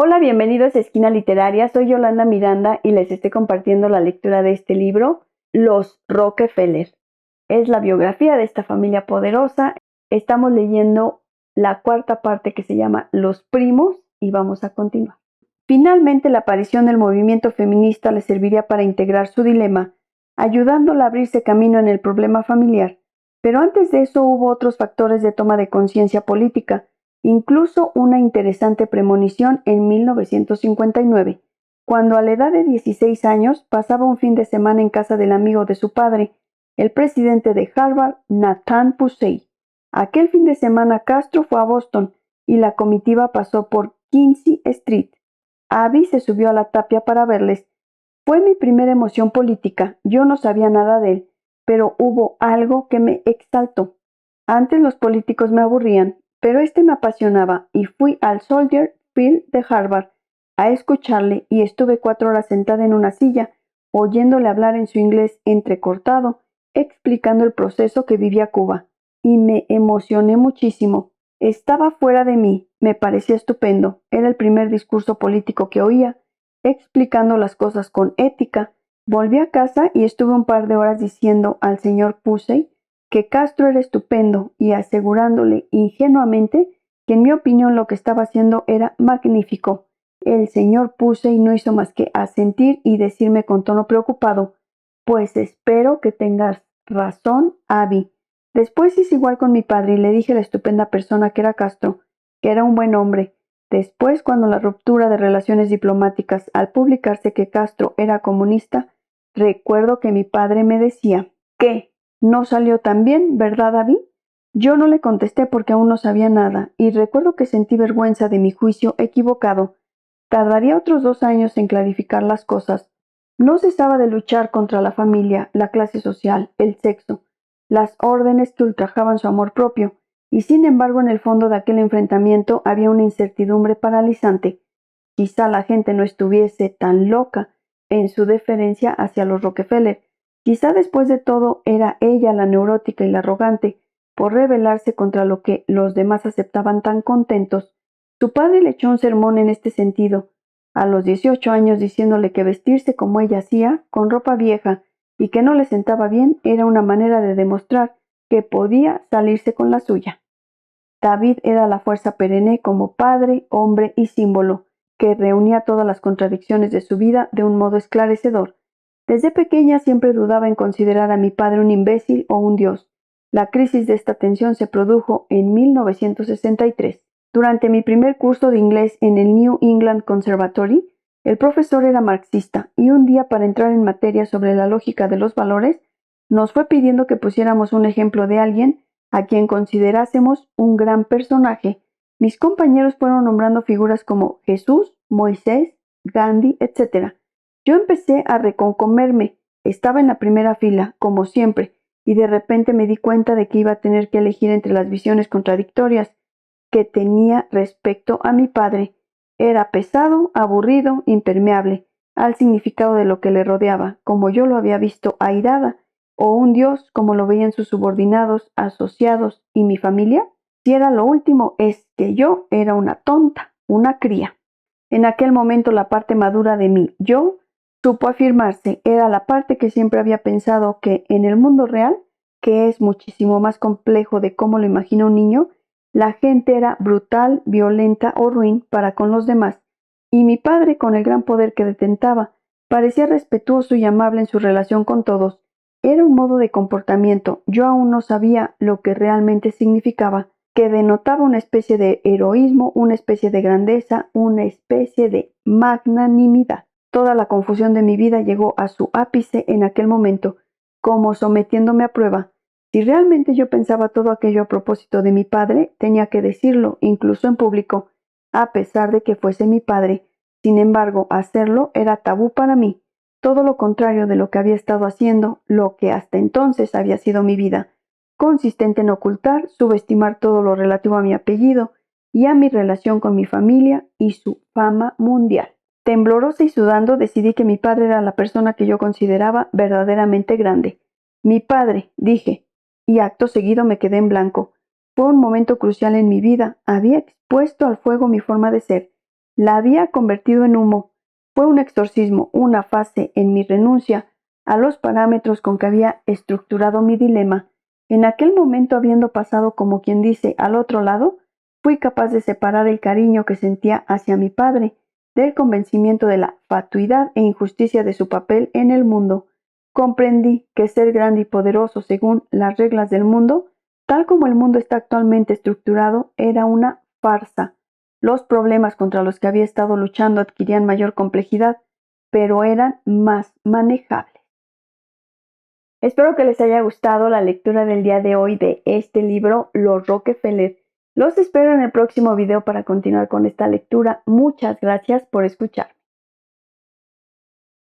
Hola, bienvenidos a Esquina Literaria. Soy Yolanda Miranda y les estoy compartiendo la lectura de este libro, Los Rockefeller. Es la biografía de esta familia poderosa. Estamos leyendo la cuarta parte que se llama Los Primos y vamos a continuar. Finalmente, la aparición del movimiento feminista le serviría para integrar su dilema, ayudándola a abrirse camino en el problema familiar. Pero antes de eso hubo otros factores de toma de conciencia política, incluso una interesante premonición en 1959, cuando a la edad de 16 años pasaba un fin de semana en casa del amigo de su padre, el presidente de Harvard, Nathan Pusey. Aquel fin de semana Castro fue a Boston y la comitiva pasó por Quincy Street. Abby se subió a la tapia para verles. Fue mi primera emoción política. Yo no sabía nada de él, pero hubo algo que me exaltó. Antes los políticos me aburrían, pero este me apasionaba y fui al Soldier Field de Harvard a escucharle y estuve 4 horas sentada en una silla, oyéndole hablar en su inglés entrecortado, explicando el proceso que vivía Cuba. Y me emocioné muchísimo. Estaba fuera de mí, me parecía estupendo. Era el primer discurso político que oía, explicando las cosas con ética. Volví a casa y estuve un par de horas diciendo al señor Pusey que Castro era estupendo y asegurándole ingenuamente que en mi opinión lo que estaba haciendo era magnífico. El señor Pusey no hizo más que asentir y decirme con tono preocupado: pues espero que tengas razón, Abby. Después hice igual con mi padre y le dije a la estupenda persona que era Castro, que era un buen hombre. Después, cuando la ruptura de relaciones diplomáticas, al publicarse que Castro era comunista, recuerdo que mi padre me decía: ¿qué? ¿No salió tan bien, verdad, Abby? Yo no le contesté porque aún no sabía nada, y recuerdo que sentí vergüenza de mi juicio equivocado. Tardaría otros 2 años en clarificar las cosas. No cesaba de luchar contra la familia, la clase social, el sexo, las órdenes que ultrajaban su amor propio, y sin embargo en el fondo de aquel enfrentamiento había una incertidumbre paralizante. Quizá la gente no estuviese tan loca en su deferencia hacia los Rockefeller. Quizá después de todo era ella la neurótica y la arrogante, por rebelarse contra lo que los demás aceptaban tan contentos. Su padre le echó un sermón en este sentido, a los 18 años, diciéndole que vestirse como ella hacía, con ropa vieja, y que no le sentaba bien, era una manera de demostrar que podía salirse con la suya. David era la fuerza perenne como padre, hombre y símbolo, que reunía todas las contradicciones de su vida de un modo esclarecedor. Desde pequeña siempre dudaba en considerar a mi padre un imbécil o un dios. La crisis de esta tensión se produjo en 1963. Durante mi primer curso de inglés en el New England Conservatory, el profesor era marxista y un día, para entrar en materia sobre la lógica de los valores, nos fue pidiendo que pusiéramos un ejemplo de alguien a quien considerásemos un gran personaje. Mis compañeros fueron nombrando figuras como Jesús, Moisés, Gandhi, etc. Yo empecé a reconcomerme. Estaba en la primera fila, como siempre, y de repente me di cuenta de que iba a tener que elegir entre las visiones contradictorias que tenía respecto a mi padre. Era pesado, aburrido, impermeable al significado de lo que le rodeaba, como yo lo había visto airada, o un dios como lo veían sus subordinados, asociados y mi familia. Si era lo último, es que yo era una tonta, una cría. En aquel momento la parte madura de mí, yo, supo afirmarse. Era la parte que siempre había pensado que en el mundo real, que es muchísimo más complejo de cómo lo imagina un niño, la gente era brutal, violenta o ruin para con los demás, y mi padre, con el gran poder que detentaba, parecía respetuoso y amable en su relación con todos. Era un modo de comportamiento, yo aún no sabía lo que realmente significaba, que denotaba una especie de heroísmo, una especie de grandeza, una especie de magnanimidad. Toda la confusión de mi vida llegó a su ápice en aquel momento, como sometiéndome a prueba. Si realmente yo pensaba todo aquello a propósito de mi padre, tenía que decirlo, incluso en público, a pesar de que fuese mi padre. Sin embargo, hacerlo era tabú para mí, todo lo contrario de lo que había estado haciendo, lo que hasta entonces había sido mi vida, consistente en ocultar, subestimar todo lo relativo a mi apellido y a mi relación con mi familia y su fama mundial. Temblorosa y sudando, decidí que mi padre era la persona que yo consideraba verdaderamente grande. Mi padre, dije, y acto seguido me quedé en blanco. Fue un momento crucial en mi vida. Había expuesto al fuego mi forma de ser. la había convertido en humo. Fue un exorcismo, una fase en mi renuncia a los parámetros con que había estructurado mi dilema. En aquel momento, habiendo pasado, como quien dice, al otro lado, fui capaz de separar el cariño que sentía hacia mi padre del convencimiento de la fatuidad e injusticia de su papel en el mundo. Comprendí que ser grande y poderoso según las reglas del mundo, tal como el mundo está actualmente estructurado, era una farsa. Los problemas contra los que había estado luchando adquirían mayor complejidad, pero eran más manejables. Espero que les haya gustado la lectura del día de hoy de este libro, Los Rockefeller. Los espero en el próximo video para continuar con esta lectura. Muchas gracias por escuchar.